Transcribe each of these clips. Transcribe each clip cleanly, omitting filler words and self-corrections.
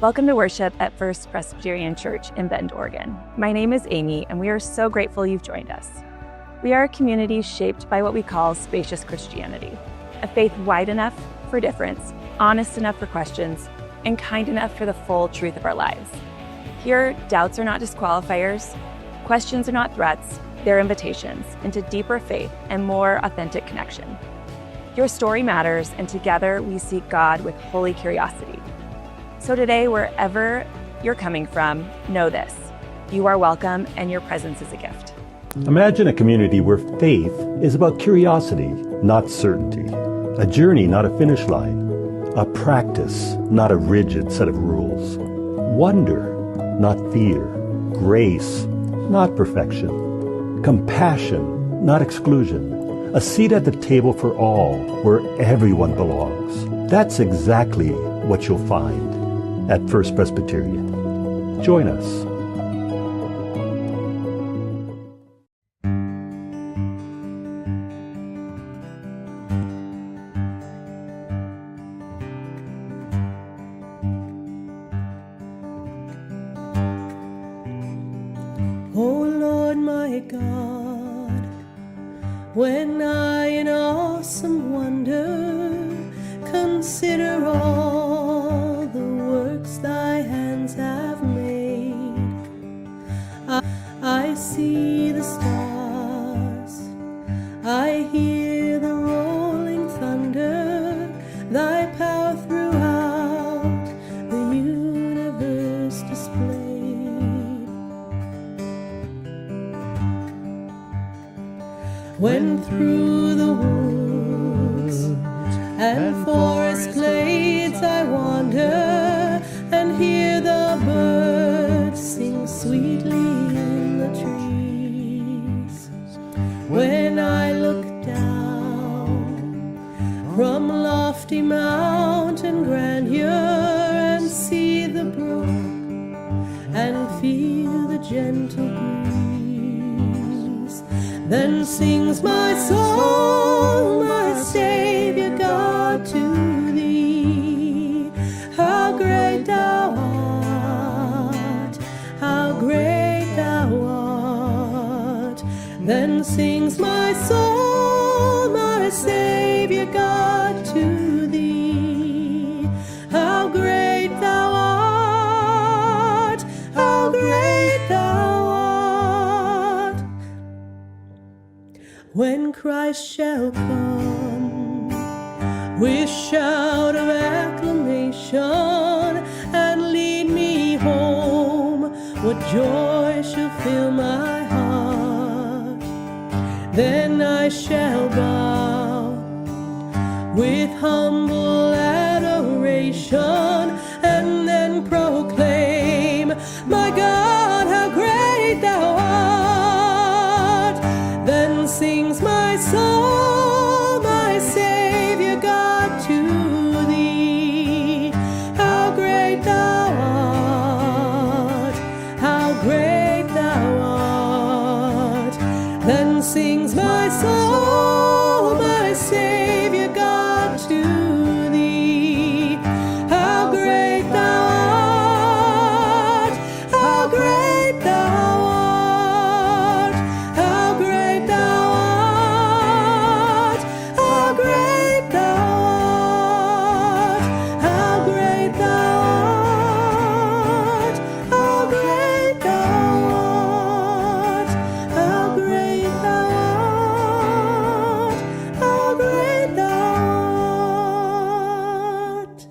Welcome to worship at First Presbyterian Church in Bend, Oregon. My name is Amy, and we are so grateful you've joined us. We are a community shaped by what we call Spacious Christianity, a faith wide enough for difference, honest enough for questions, and kind enough for the full truth of our lives. Here, doubts are not disqualifiers, questions are not threats, they're invitations into deeper faith and more authentic connection. Your story matters, and together we seek God with holy curiosity. So today, wherever you're coming from, know this: you are welcome and your presence is a gift. Imagine a community where faith is about curiosity, not certainty, a journey, not a finish line, a practice, not a rigid set of rules, wonder, not fear, grace, not perfection, compassion, not exclusion, a seat at the table for all where everyone belongs. That's exactly what you'll find at First Presbyterian. Join us. O Lord my God, when I in awesome wonder consider all the works thy hands have made, I see the stars, I hear the rolling thunder, thy power throughout the universe displayed. When through the woods and forest glades I wander and hear the birds sing sweetly in the trees, when I look down from lofty mountain grandeur and see the brook and feel the gentle breeze, then sings my soul, my Savior God, to thee. How great thou art, how great thou art. Then sings my soul, my Savior God, to thee. How great thou art, how great thou art. When Christ shall come with shout of acclamation and lead me home, what joy shall fill my heart. Then I shall bow with humble adoration and then proclaim, my God, how great thou art. Then sings my soul, my Savior God, to thee. How great thou art, how great thou art. Then sings my soul, my Savior God, to thee. How great thou art, how great thou art, how great thou art, how great thou art, how great thou art, how great thou art, how great thou art, how great thou art.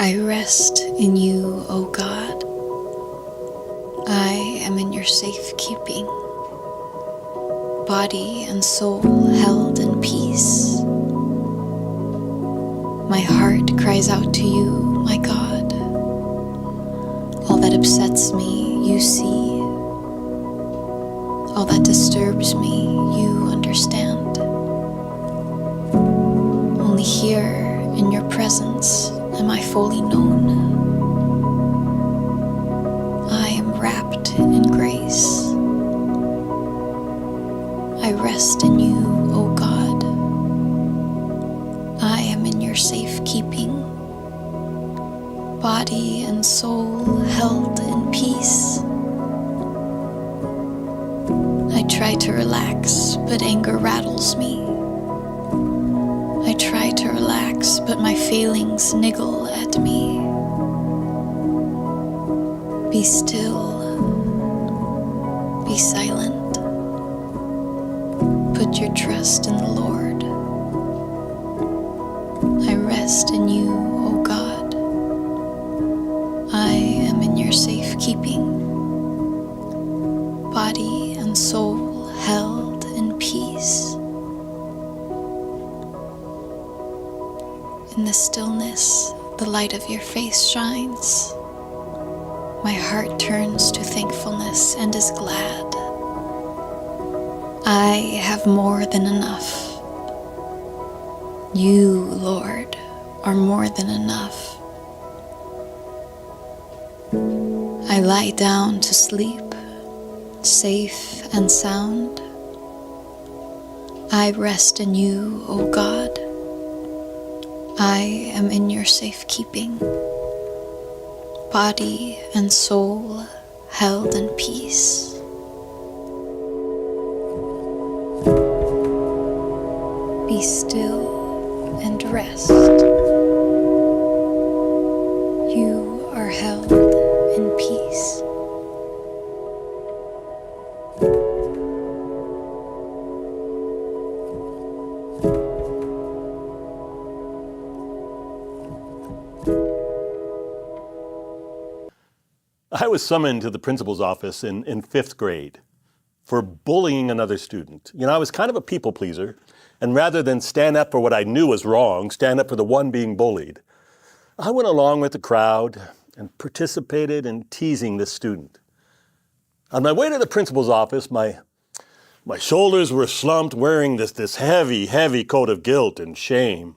I rest in you, O God. I am in your safekeeping, body and soul held in peace. My heart cries out to you, my God. All that upsets me, you see. All that disturbs me, you understand. Only here in your presence am I fully known. I am wrapped in grace. I rest in you, O God. I am in your safekeeping, body and soul held in peace. I try to relax, but anger rattles me. I try to relax, but my feelings niggle at me. Be still, be silent. Put your trust in the Lord. I rest in you, O God. I am in your safekeeping, body and soul held in peace. In the stillness, the light of your face shines. My heart turns to thankfulness and is glad. I have more than enough. You, Lord, are more than enough. I lie down to sleep, safe and sound. I rest in you, O God. I am in your safekeeping, body and soul held in peace. Be still and rest. You are held in peace. I was summoned to the principal's office in fifth grade for bullying another student. I was kind of a people pleaser, and rather than stand up for what I knew was wrong, stand up for the one being bullied, I went along with the crowd and participated in teasing this student. On my way to the principal's office, my shoulders were slumped, wearing this heavy, heavy coat of guilt and shame.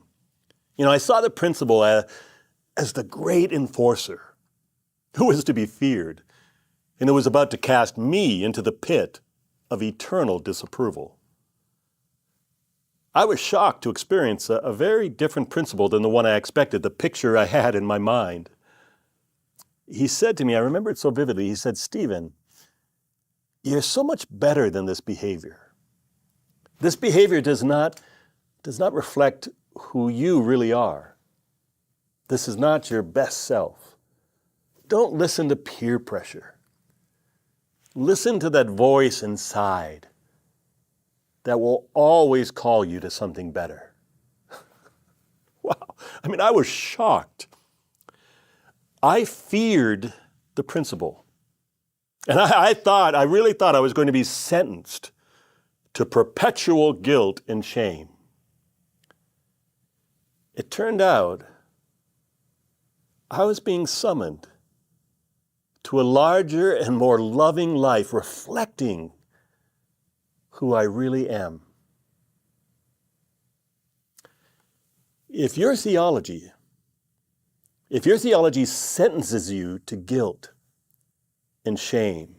I saw the principal as the great enforcer who was to be feared, and who was about to cast me into the pit of eternal disapproval. I was shocked to experience a very different principal than the one I expected, the picture I had in my mind. He said to me, I remember it so vividly, he said, "Stephen, you're so much better than this behavior. This behavior does not reflect who you really are. This is not your best self. Don't listen to peer pressure. Listen to that voice inside that will always call you to something better." Wow. I was shocked. I feared the principal. And I really thought I was going to be sentenced to perpetual guilt and shame. It turned out I was being summoned to a larger and more loving life reflecting who I really am. If your theology sentences you to guilt and shame,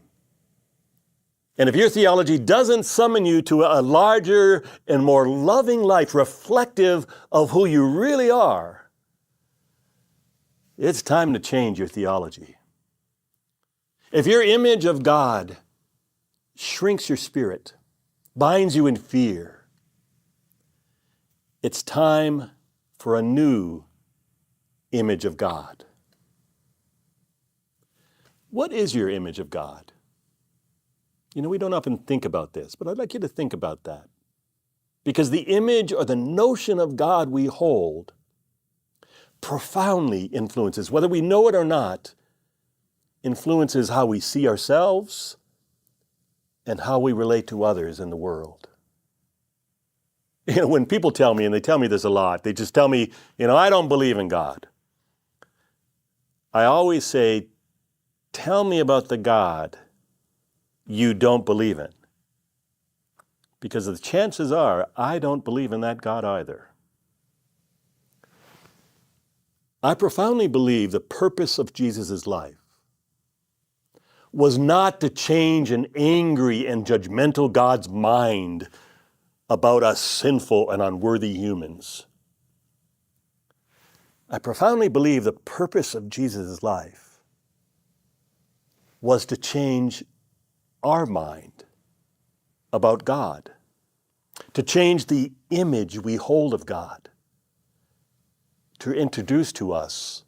and if your theology doesn't summon you to a larger and more loving life reflective of who you really are, it's time to change your theology. If your image of God shrinks your spirit, binds you in fear, it's time for a new image of God. What is your image of God? We don't often think about this, but I'd like you to think about that. Because the image or the notion of God we hold profoundly influences, whether we know it or not, influences how we see ourselves and how we relate to others in the world. When people tell me, and they tell me this a lot, they just tell me, I don't believe in God. I always say, tell me about the God you don't believe in. Because the chances are, I don't believe in that God either. I profoundly believe the purpose of Jesus' life was not to change an angry and judgmental God's mind about us sinful and unworthy humans. I profoundly believe the purpose of Jesus' life was to change our mind about God, to change the image we hold of God, to introduce to us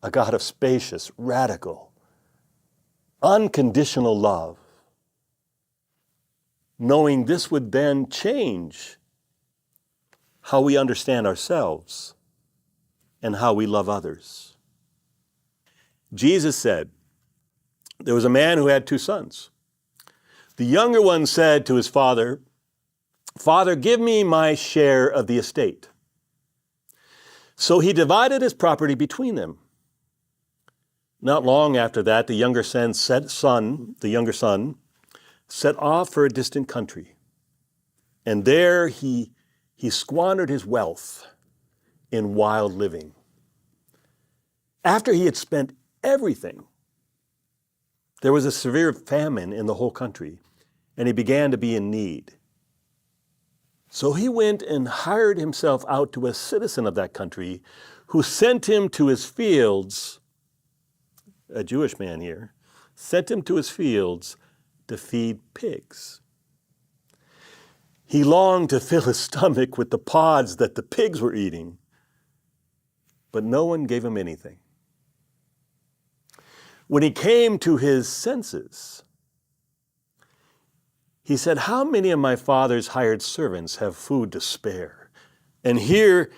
a God of spacious, radical, unconditional love, knowing this would then change how we understand ourselves and how we love others. Jesus said, there was a man who had 2 sons. The younger one said to his father, "Father, give me my share of the estate." So he divided his property between them. Not long after that, the younger son set off for a distant country. And there he squandered his wealth in wild living. After he had spent everything, there was a severe famine in the whole country, and he began to be in need. So he went and hired himself out to a citizen of that country who sent him to his fields, a Jewish man here, sent him to his fields to feed pigs. He longed to fill his stomach with the pods that the pigs were eating, but no one gave him anything. When he came to his senses, he said, "How many of my father's hired servants have food to spare? And here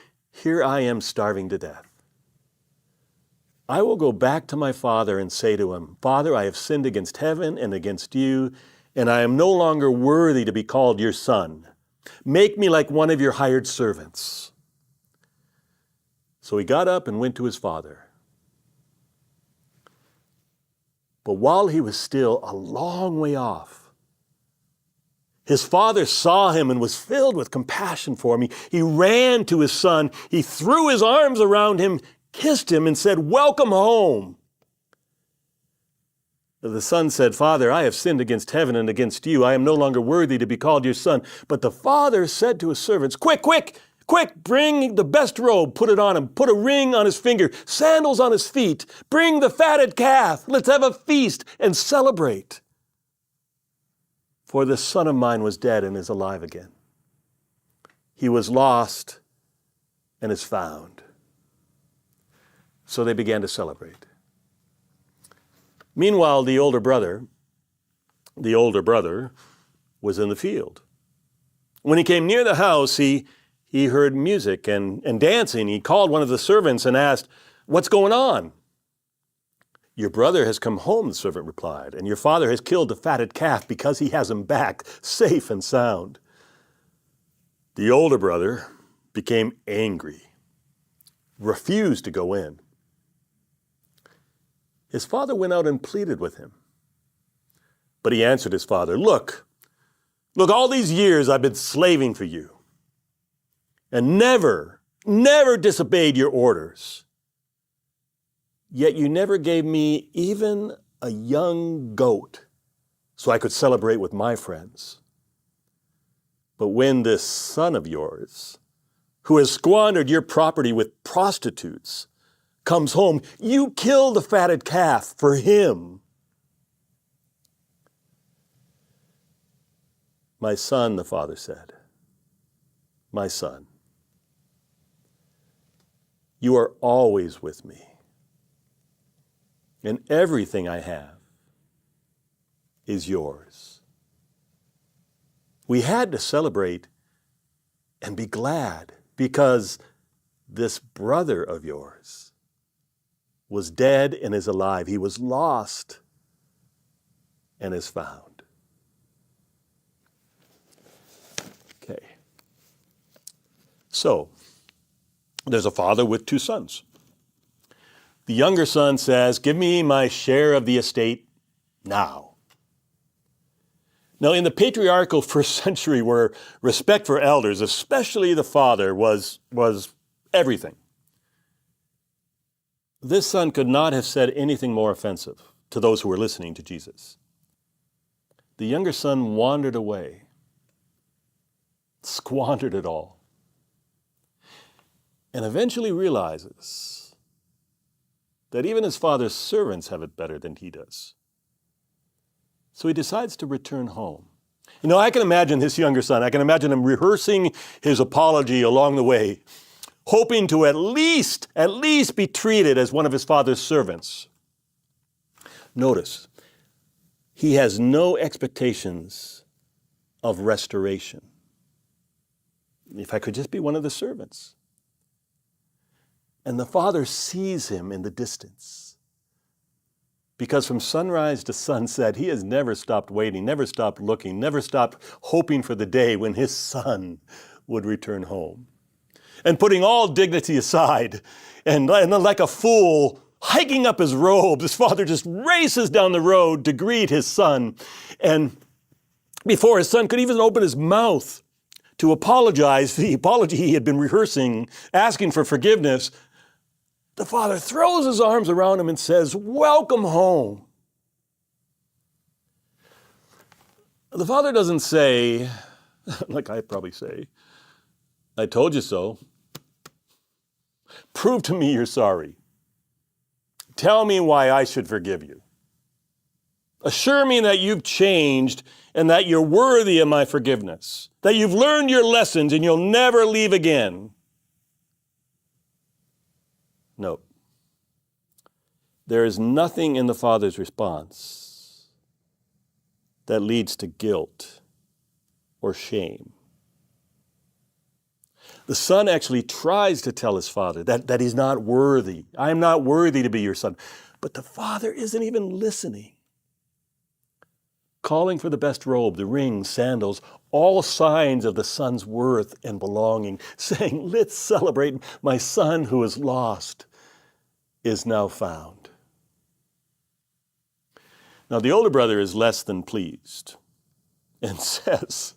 I am starving to death. I will go back to my father and say to him, 'Father, I have sinned against heaven and against you, and I am no longer worthy to be called your son. Make me like one of your hired servants.' So he got up and went to his father. But while he was still a long way off, his father saw him and was filled with compassion for him. He ran to his son. He threw his arms around him, kissed him, and said, 'Welcome home.' The son said, 'Father, I have sinned against heaven and against you. I am no longer worthy to be called your son.' But the father said to his servants, 'Quick, bring the best robe, put it on him, put a ring on his finger, sandals on his feet, bring the fatted calf, let's have a feast and celebrate. For this son of mine was dead and is alive again. He was lost and is found.' So they began to celebrate. Meanwhile, the older brother was in the field. When he came near the house, he heard music and dancing. He called one of the servants and asked, 'What's going on?' 'Your brother has come home,' the servant replied, 'and your father has killed the fatted calf because he has him back safe and sound.' The older brother became angry, refused to go in. His father went out and pleaded with him. But he answered his father, Look, all these years I've been slaving for you and never disobeyed your orders. Yet you never gave me even a young goat so I could celebrate with my friends. But when this son of yours, who has squandered your property with prostitutes, comes home, you kill the fatted calf for him.' 'My son,' the father said, 'my son, you are always with me, and everything I have is yours.' We had to celebrate and be glad because this brother of yours was dead and is alive. He was lost and is found." Okay. So, there's a father with 2 sons. The younger son says, "Give me my share of the estate now." Now, in the patriarchal first century, where respect for elders, especially the father, was everything, this son could not have said anything more offensive to those who were listening to Jesus. The younger son wandered away squandered it all, and eventually realizes that even his father's servants have it better than he does. So he decides to return home. You know, I can imagine this younger son, I can imagine him rehearsing his apology along the way, hoping to at least be treated as one of his father's servants. Notice, he has no expectations of restoration. If I could just be one of the servants. And the father sees him in the distance, because from sunrise to sunset, he has never stopped waiting, never stopped looking, never stopped hoping for the day when his son would return home. And putting all dignity aside, and like a fool, hiking up his robes, his father just races down the road to greet his son. And before his son could even open his mouth to apologize, the apology he had been rehearsing, asking for forgiveness, the father throws his arms around him and says, "Welcome home." The father doesn't say, like I probably say, "I told you so. Prove to me you're sorry. Tell me why I should forgive you. Assure me that you've changed and that you're worthy of my forgiveness, that you've learned your lessons and you'll never leave again." No. There is nothing in the father's response that leads to guilt or shame. The son actually tries to tell his father that he's not worthy. "I am not worthy to be your son." But the father isn't even listening. Calling for the best robe, the ring, sandals, all signs of the son's worth and belonging, saying, "Let's celebrate. My son who is lost is now found." Now the older brother is less than pleased and says,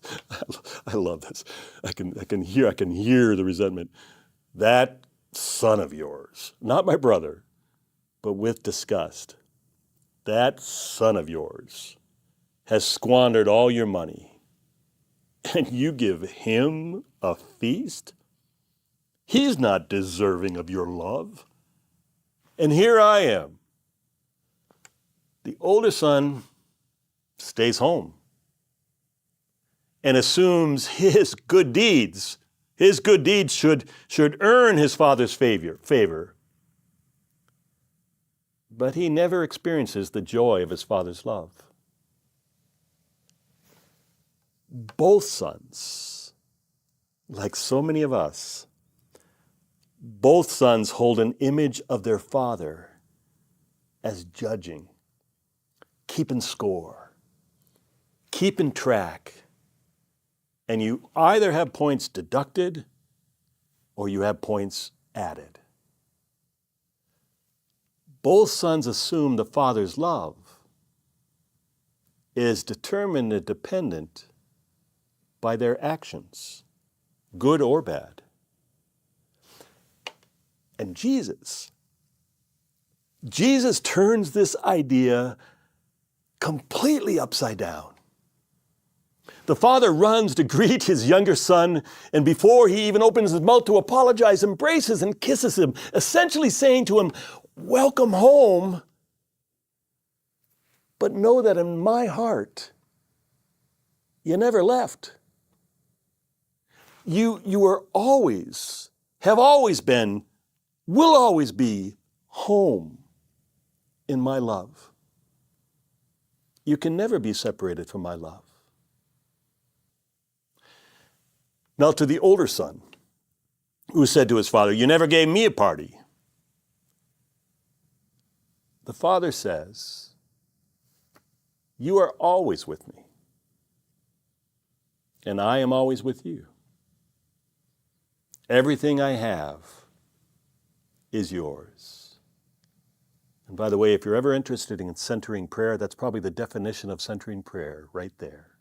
I love this. I can hear the resentment. "That son of yours, not my brother, but with disgust, that son of yours has squandered all your money, and you give him a feast? He's not deserving of your love. And here I am." The older son stays home and assumes his good deeds should earn his father's favor. But he never experiences the joy of his father's love. Both sons, like so many of us, both sons hold an image of their father as judging, keeping score, keeping track. And you either have points deducted or you have points added. Both sons assume the father's love is determined and dependent by their actions, good or bad. And Jesus turns this idea completely upside down. The father runs to greet his younger son, and before he even opens his mouth to apologize, embraces and kisses him, essentially saying to him, "Welcome home, but know that in my heart, you never left. You are always, have always been, will always be home in my love. You can never be separated from my love." Now to the older son, who said to his father, "You never gave me a party," the father says, "You are always with me, and I am always with you. Everything I have is yours." And by the way, if you're ever interested in centering prayer, that's probably the definition of centering prayer right there,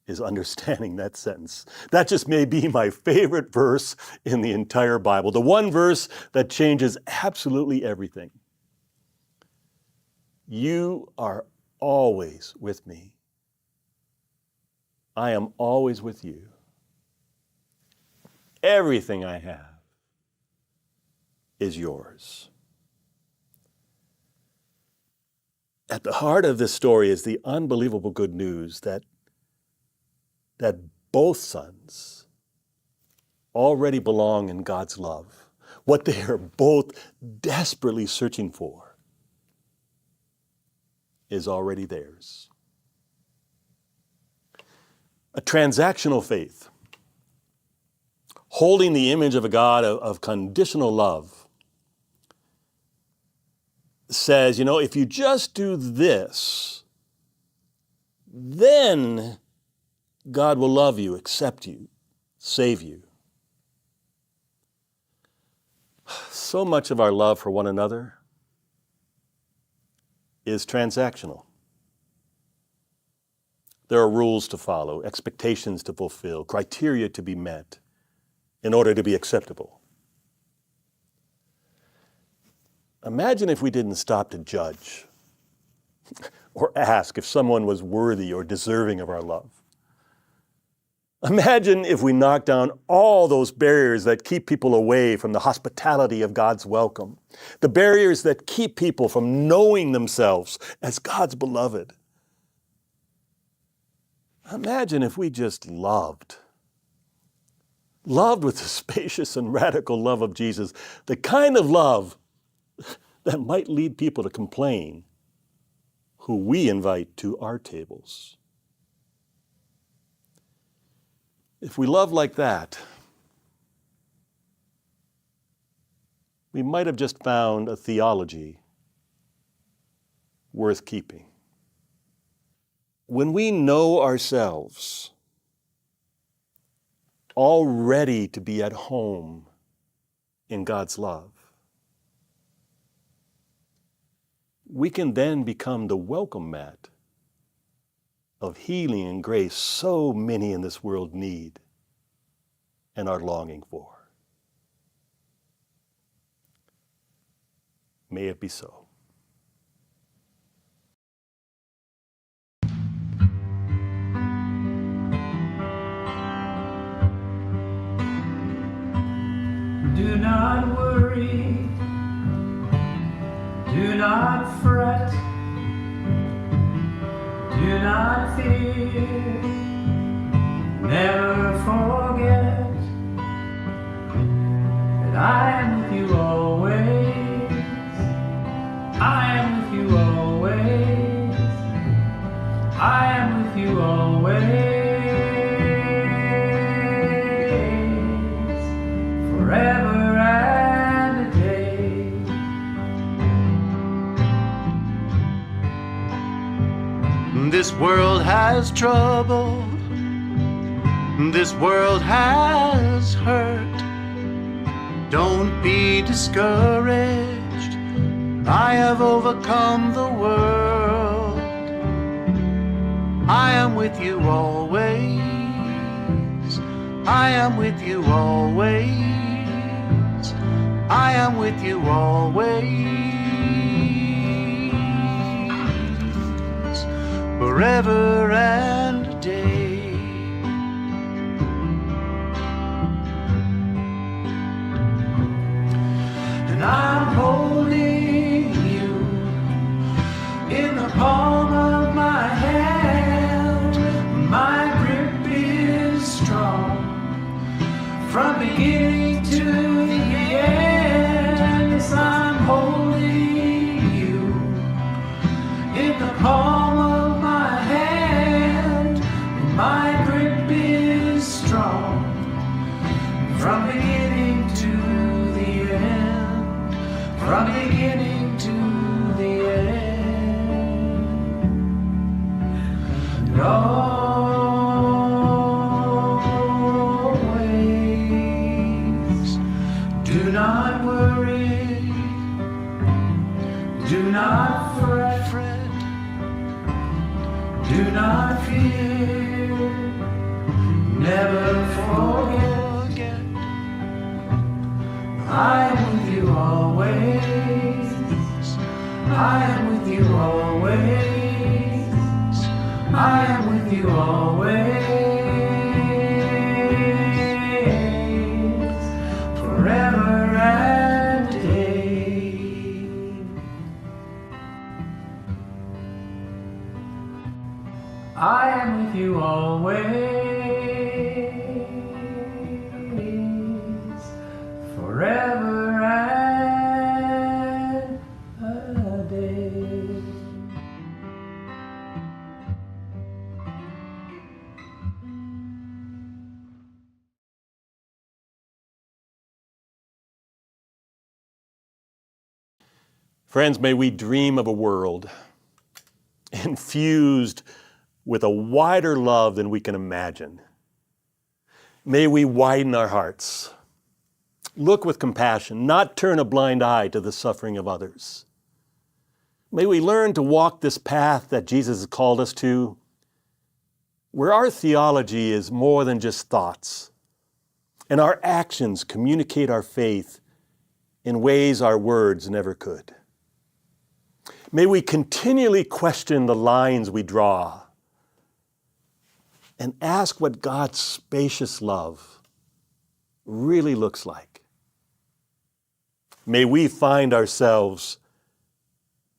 is understanding that sentence. That just may be my favorite verse in the entire Bible, the one verse that changes absolutely everything. You are always with me. I am always with you. Everything I have is yours. At the heart of this story is the unbelievable good news that both sons already belong in God's love. What they are both desperately searching for is already theirs. A transactional faith, holding the image of a God of conditional love, says, if you just do this, then God will love you, accept you, save you. So much of our love for one another is transactional. There are rules to follow, expectations to fulfill, criteria to be met in order to be acceptable. Imagine if we didn't stop to judge or ask if someone was worthy or deserving of our love. Imagine if we knocked down all those barriers that keep people away from the hospitality of God's welcome, the barriers that keep people from knowing themselves as God's beloved. Imagine if we just loved with the spacious and radical love of Jesus, the kind of love that might lead people to complain who we invite to our tables. If we love like that, we might have just found a theology worth keeping. When we know ourselves already to be at home in God's love, we can then become the welcome mat of healing and grace so many in this world need and are longing for. May it be so. Do not worry, do not fret, do not fear, never forget that I am with you always, I am with you always, I am with you always, forever and a day. This world has trouble, this world has hurt. Don't be discouraged, I have overcome the world. I am with you always, I am with you always, I am with you always, forever and a day. And I'm holding you in the palm of my hand. My grip is strong from beginning to the end. Yes, I'm holding you in the palm of my hand. My grip is strong from beginning to the end, from beginning to the end. And always, do not worry, do not fret, do not fear, never forget. I am with you always, I am with you always, I am with you always, you always, forever and a day. Friends, may we dream of a world infused with a wider love than we can imagine. May we widen our hearts, look with compassion, not turn a blind eye to the suffering of others. May we learn to walk this path that Jesus has called us to, where our theology is more than just thoughts, and our actions communicate our faith in ways our words never could. May we continually question the lines we draw and ask what God's spacious love really looks like. May we find ourselves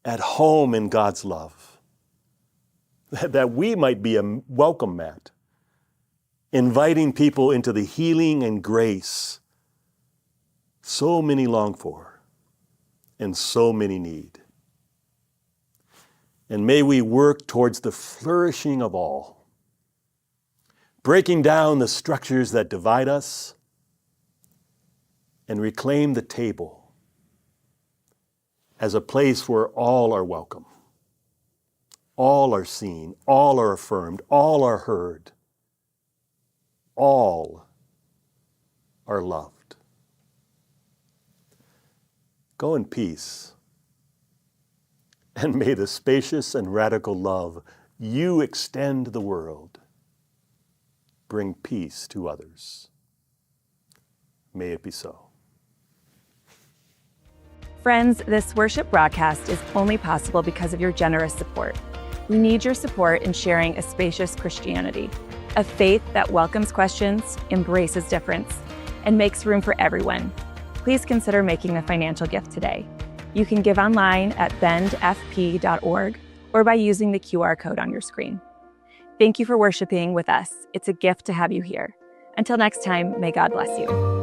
at home in God's love, that we might be a welcome mat, inviting people into the healing and grace so many long for and so many need. And may we work towards the flourishing of all, breaking down the structures that divide us and reclaim the table as a place where all are welcome, all are seen, all are affirmed, all are heard, all are loved. Go in peace, and may the spacious and radical love you extend to the world bring peace to others. May it be so. Friends, this worship broadcast is only possible because of your generous support. We need your support in sharing a spacious Christianity, a faith that welcomes questions, embraces difference, and makes room for everyone. Please consider making a financial gift today. You can give online at bendfp.org or by using the QR code on your screen. Thank you for worshiping with us. It's a gift to have you here. Until next time, may God bless you.